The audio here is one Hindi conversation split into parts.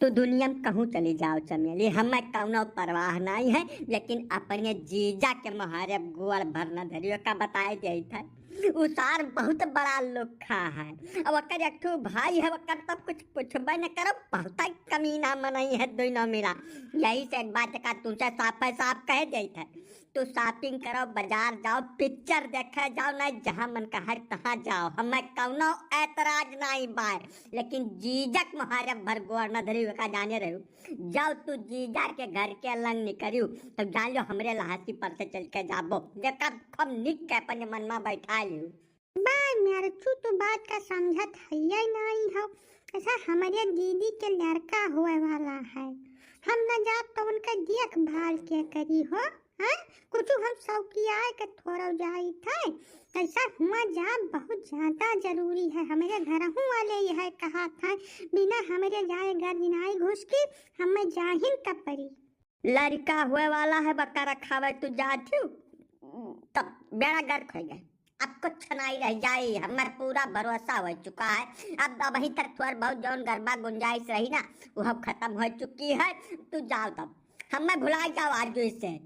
तो दुनिया में कहूँ चली जाओ चमेली, हमें कौनो परवाह नहीं है, लेकिन अपने जीजा के महारे गोड़ भरना धरियो का बताए जाई था। उसार बहुत बड़ा लोखा है। अब ओकर एक ठो भाई है, ओकर तब कुछ पूछबे न करो, बहुत ही कमीना मनई है दोनों मिला। यही से एक बात का तुझसे साफ है साफ कह जाई था। तो शॉपिंग करो, बाजार जाओ, पिक्चर देखे जाओ, नहीं जहाँ मन का है तहाँ जाओ, हमें कौनो ऐतराज नहीं बाय। लेकिन जीजक महारे भर गोड़ न धरी का जाने रहो। जाओ तू जीजा के घर के लंग निकलियो तो जान लो हमरे लहासी पर से चल के जाबो, देखा हम निक के अपन मन में बैठा लियो। बाय मेरे तू बात का समझत है या नहीं हो। ऐसा हमारे दीदी के लड़का हुए वाला है, हम न जा तो उनका देखभाल क्या करी हो। हाँ कुछ हम शौकिया के थोड़ा जाई था, ऐसा हुआ जा बहुत ज्यादा जरूरी है। हमारे घर वाले यह कहा था बिना हमारे जाए घर जिनाई घुस की हमें जाहिन कब पड़ी। लड़का हुए वाला है बक्का रखा हुआ तू जाती तब बेड़ा गर्क हो गए। अब कुछ नहीं रह जाए, हमार पूरा भरोसा हो चुका है। अब वहीं तक थोड़ा बहुत जौन गरबा गुंजाइश रही ना वो खत्म हो चुकी है। तू जाओ तब हमें भुला जाओ आज इससे।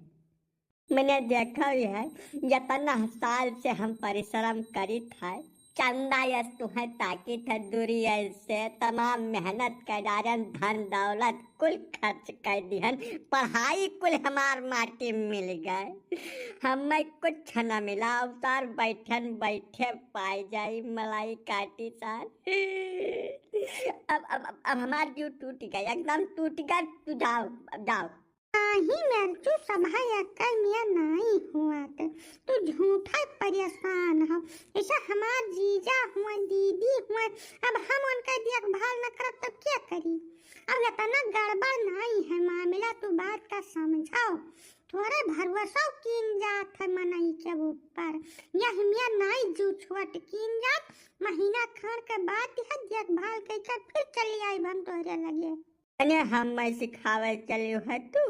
मैंने देखा भी है जितना साल से हम परिश्रम करी था, चंदा यस तुम्हें ताकि था दूरी से तमाम मेहनत कर डारन धन दौलत कुल खर्च कर दिहन, पढ़ाई कुल हमार माटी मिल गए, हमें कुछ न मिला। अवतार बैठन बैठे पाई जाई मलाई काटी सार। अब हमार जीव टूट गया, एकदम टूट गया। तू जाओ जाओ। ही मेरे सभा कर मिया नहीं हुआ तो झूठा परेशान हो। ऐसा हमार जीजा हुआ दीदी हुआ, अब हम उनका देखभाल न कर तो क्या करी। अब इतना गड़बड़ नहीं है मामला, तो बात का समझाओ। थोड़े भरोसा कीन जात है मनई के ऊपर, यह मिया नहीं जू छोट कीन जात। महीना खंड के बाद यह देखभाल कर फिर चली आई हम तोहरे लगे। अने हम सिखावे चलियो है तू,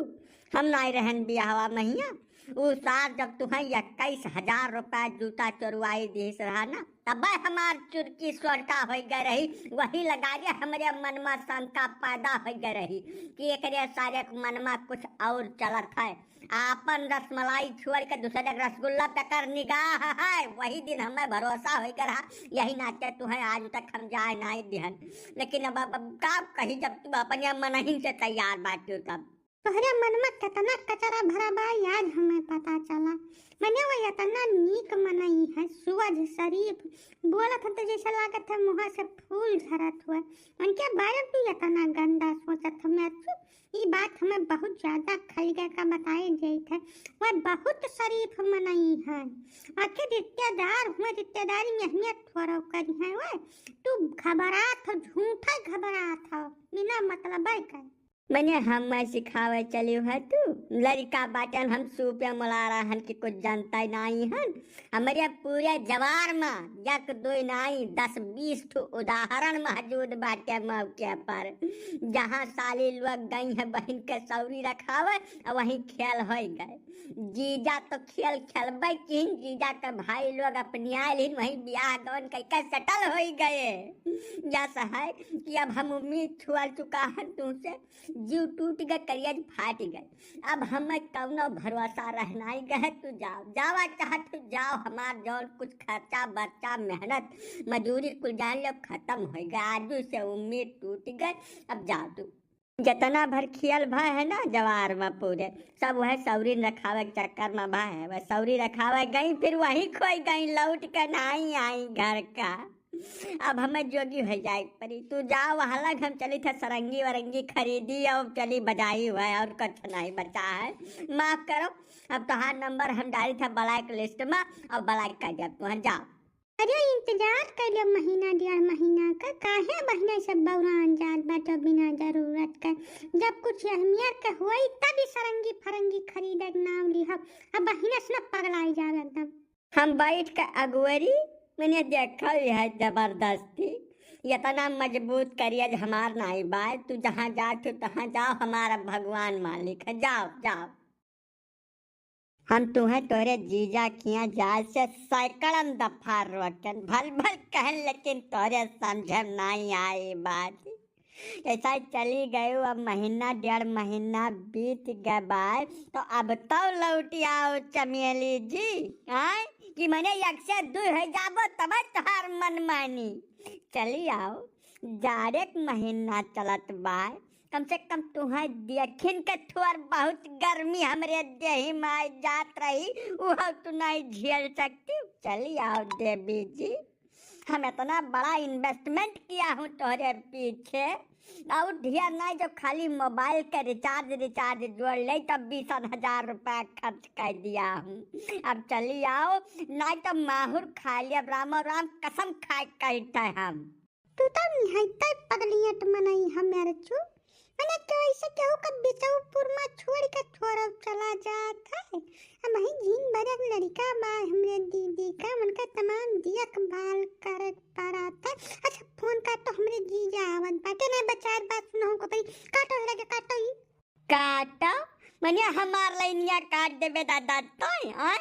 हम नहीं रहन बियाहवा महिया। वो साल जब तुम्हें 21,000 रुपया जूता चोरवाई दिस रहा ना, तब हमार चुरकी सोरका हो गए रही। वही लगा के हमारे मन में शंका पैदा हो गए रही कि एक सारे मन में कुछ और चलत है। आपन रसमलाई छोड़ के दूसरे रसगुल्ला पकड़ निगाह है। वही दिन हमें भरोसा हो गया रहा, यही नाते तुम्हें आज तक हम जाए नहीं दिहन। लेकिन अब का कही जब तुम अपने मन ही से तैयार बाटू तब तोहरे मन में कितना कचरा भरा बा याद हमें पता चला। मैंने वो इतना नीक मनई है, सूरज शरीफ बोलत तो जैसा लागत है मुँह से फूल झरत हुए। उनके बारे में इतना गंदा सोचत मैं ये बात हमें बहुत ज्यादा खलगे का बताए गई थे। वह बहुत शरीफ मनई है, आखिर रिश्तेदार हुए, रिश्तेदारी में अहमियत थोड़ा करी है। वह तू घबरात हो, झूठा घबरात हो बिना मतलब है का। मैंने हम सिखावे चली है तू लड़का बाटन हम सूपे मुला रहन की कुछ जानता ही नहीं हन। हमारे पूरे जवार में एक दो नहीं 10-20 उदाहरण मौजूद बाटे मौके पर, जहाँ साली लोग गई है बहन के सौरी रखावे और वहीं खेल हो गए। जीजा तो खेल खेलबे की, जीजा के भाई लोग अपनी आयल वहीं ब्याह गवन कह सेटल हो गए। जैसा है कि अब हम उम्मीद छोड़ चुका है तुमसे, जीव टूट गए, करियर फाट गए, अब हमें कौनो भरोसा रहना ही गए। तू जाओ जावा चाहत तू जाओ, हमार जौन कुछ खर्चा बर्चा मेहनत मजदूरी कुल जान लो खत्म हो गया, आज से उम्मीद टूट गए। अब जाओ तू जितना भर खियल भा है ना जवार में पूरे सब वह सौरी रखावे के चक्कर में भा है, वह सौरी रखावे गई फिर वही खोई गई, लौट कर नहीं आई घर का। अब हमें जोगी हो जाए परी। तू जाओ हालांकि हम चली थे सरंगी वरंगी खरीदी और चली बजाई हुआ है और कुछ नहीं बचा है, माफ करो। अब तो हाँ नंबर हम डाली था ब्लैक लिस्ट में और ब्लैक कर दिया। तू जाओ। अरे इंतजार कर लिया महीना 1.5 महीना का, काहे महीने से बौरान जात बाटो बिना जरूरत का। जब कुछ अहमियत का होई तभी सरंगी फरंगी खरीदे नाम लिहा, अब महीने से पगलाई जावे एकदम। हम बैठ के अगुवरी मैंने देखा है जबरदस्ती, इतना मजबूत करिए हमार नहीं बाय। तू जहाँ जाते तहाँ जाओ, हमारा भगवान मालिक है, जाओ जाओ। हम तुम्हें तोरे जीजा किया जाल से सैकड़न दफा रोकन भल भल कहन, लेकिन तोरे समझ नहीं आई बात। ऐसा चली गई, अब महीना 1.5 महीना बीत गए बाय, तो अब तो लौट आओ चमेली जी। आय कि मने एक से दू हो जाबो तब तोहार मन मानी। चली आओ, 1.5 महीना चलत बाय, कम से कम तुम्हें देखिन के थोड़ बहुत गर्मी हमरे देही में जात रही, वह तू नहीं झेल सकती। चली आओ देवी जी, हम इतना बड़ा इन्वेस्टमेंट किया हूँ तोहरे पीछे, और ढेर नहीं जो खाली मोबाइल के रिचार्ज जोड़ ले तब 20,000 रुपया खर्च कर दिया हूँ। अब चली आओ, नहीं तो माहुर खा लिया, रामो राम कसम खाए कहते हम। तू तो निहायता पगलियत मनई हमारे चू, मैंने तो ऐसे केहू का बिचौपुर में छोड़ के थोड़ा चला जाता है। अब वही जीन बड़े लड़का बा हमरे दीदी का, उनका तमाम देखभाल करे पड़ता। अच्छा फोन का तो हमरे जीजा आवत बाटे, नहीं बचार बात सुनो को भाई, काटो लगे काटो ही काटा मने हमार लाइनिया काट देवे दादा तो आय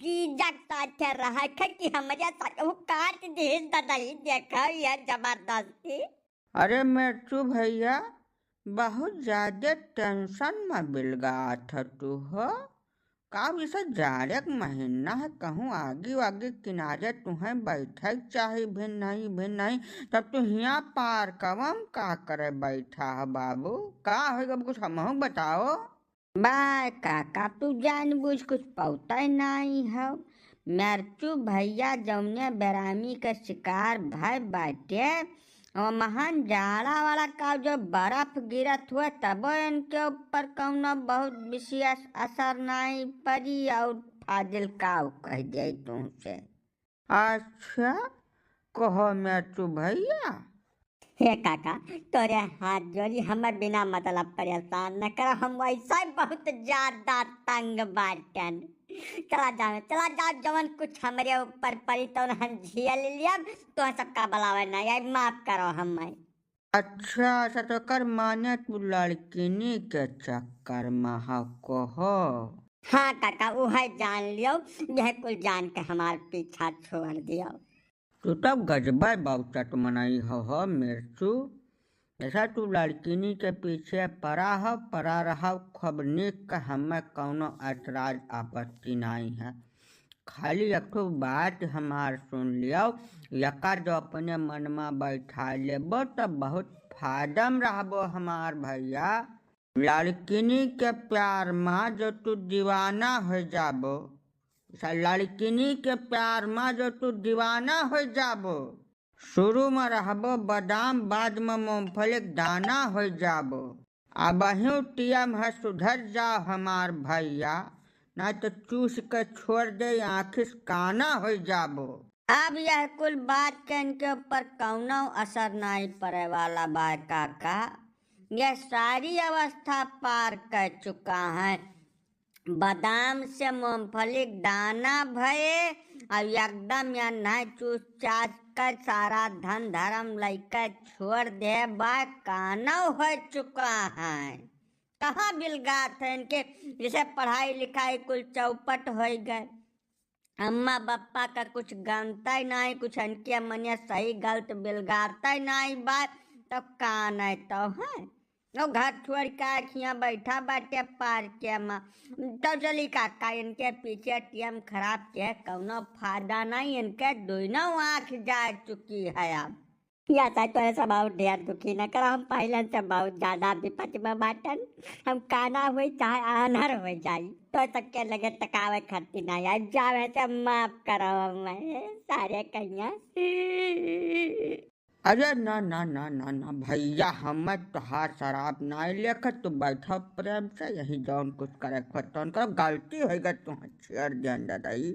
जीजा साथे रहा है कि हमारे साथ वो काट दे दादा ही देखा यार जबरदस्ती। अरे मिर्चू भैया बहुत ज्यादा टेंशन में बिलगा था तू हो का, इसे 1.5 महीना है कहूँ आगे आगे किनारे तुम्हें बैठे चाहे भी नहीं तब तू यहाँ पार कवम का करे बैठा है बाबू, का होगा कुछ हम बताओ। बाय काका तू जानबूझ कुछ पौता ही नहीं है, मिर्चू भैया जौने बेरामी का शिकार भय बाटे और महान जाड़ा वाला का जो बर्फ गिरत हुआ तब इनके ऊपर कौनो बहुत विशेष असर नहीं पड़ी, और फाजिल का कह दे तुमसे। अच्छा कहो मिर्चू भैया। हे काका तोरे हाथ जोड़ी, हमार बिना मतलब परेशान न कर, हम वैसा बहुत ज्यादा तंग बाटन। चला जाओ जवन कुछ हमारे ऊपर पड़ी तो हम झेल लिया, तो सबका बुलावे ना यार, माफ करो हमें। अच्छा तो कर माने तू लड़किनी के चक्कर में कहो। हाँ काका वो है जान लियो, यह कुल जान के हमार पीछा छोड़ दियो। तू तब गजबा बहुत मनाई हो मिर्चू, ऐसा तू लड़किनी के पीछे पड़ा रहा खब निक का हमें कौनो ऐतराज आपत्ति नहीं है, खाली एक तो बात हमार सुन लियो, यकार जो अपने मन में बैठा लेबो तो बहुत फायदा में रहबो हमार भैया। लड़किनी के प्यार में जो तू दीवाना हो जाबो, लड़किनी के प्यार में जो तू दीवाना हो जाबो, शुरू में रहबो बादाम बाद में मूंगफली दाना हो जाबो, अब टीएम है सुधर जाओ हमार भैया, ना तो चूस के छोड़ दे आखिर काना हो जाबो। अब यह कुल बात के इनके ऊपर कौनो असर नहीं पड़े वाला बा काका, यह सारी अवस्था पार कर चुका है, बादाम से मूंगफली दाना भये और एकदम या नहीं चूस चाच कर सारा धन धर्म लेकर छोड़ दे बा काना हो चुका है। कहाँ बिलगात है इनके, जैसे पढ़ाई लिखाई कुल चौपट हो गए, अम्मा बप्पा का कुछ गनता ही नहीं, कुछ इनके मनिया सही गलत बिलगाता ही नहीं बात, तो कान है तो है वो घर छोड़ के अखियाँ बैठा बाटे पार के माँ, तो चली काका इनके पीछे टीएम खराब के कौनो फायदा नहीं, इनके दोनों आँख जा चुकी है। अब या तो ऐसा बहुत ढेर दुखी न करो, हम पहले से बहुत ज्यादा विपत्ति में बाटन, हम काना हुई चाहे आनर हो जाई तो सबके लगे तकावे खर्ची नहीं आई, जावे से माफ करो हमें सारे कहिया। अरे ना ना ना ना ना भैया, हमें तोहार शराब ना लेकर तू बैठो प्रेम से, यही जौन कुछ करे तौन करो, गलती हो गई तू छेड़ दे दादाई।